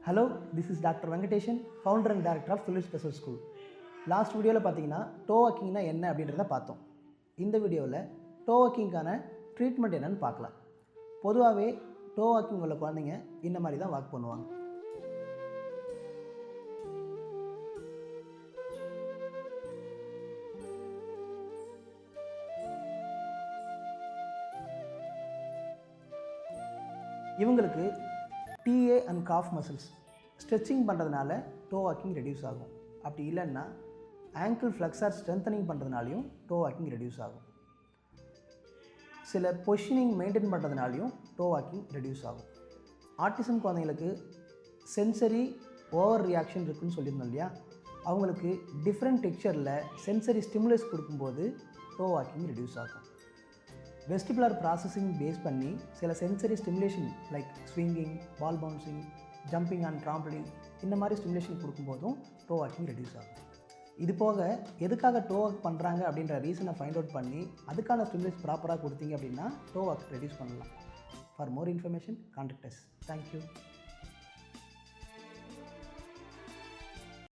Hello, this is doctor Venkatesan, founder and director of Thulir special school. Last வீடியோவில் பார்த்தீங்கன்னா to வாக்கிங்னா என்ன அப்படின்றத பார்த்தோம். இந்த வீடியோவில் டோ வாக்கிங்கான ட்ரீட்மெண்ட் என்னன்னு பார்க்கலாம். பொதுவாகவே டோ வாக்கிங் உள்ள குழந்தைங்க இந்த மாதிரி தான் வாக் பண்ணுவாங்க. இவங்களுக்கு TA and calf muscles stretching பண்ணுறதுனால டோ வாக்கிங் ரெடியூஸ் ஆகும். அப்படி இல்லைன்னா ஆங்கிள் ஃப்ளெக்ஸர் ஸ்ட்ரென்தனிங் பண்ணுறதுனாலையும் டோ வாக்கிங் ரெடியூஸ் ஆகும். சில பொசிஷனிங் மெயின்டைன் பண்ணுறதுனாலையும் டோ வாக்கிங் ரெடியூஸ் ஆகும். ஆட்டிசம் குழந்தைங்களுக்கு சென்சரி ஓவர் ரியாக்ஷன் இருக்குதுன்னு சொல்லியிருந்தோம் இல்லையா, அவங்களுக்கு டிஃப்ரெண்ட் டெக்ஸ்சரில் சென்சரி ஸ்டிமுலஸ் கொடுக்கும்போது டோ வாக்கிங் ரெடியூஸ் ஆகும். வெஸ்டிபுலர் ப்ராசஸிங் பேஸ் பண்ணி சில sensory stimulation like swinging, ball bouncing, jumping and trampolining இந்த மாதிரி ஸ்டிமுலேஷன் கொடுக்கும்போதும் டோ வாக்கிங் ரெடியூஸ் ஆகும். இது போக எதுக்காக டோ வாக் பண்ணுறாங்க அப்படின்ற ரீசனை ஃபைண்ட் அவுட் பண்ணி அதுக்கான ஸ்டிமுலேஷன் ப்ராப்பராக கொடுத்தீங்க அப்படின்னா டோ வாக் ரெடியூஸ் பண்ணலாம். For more information contact as. Thank you.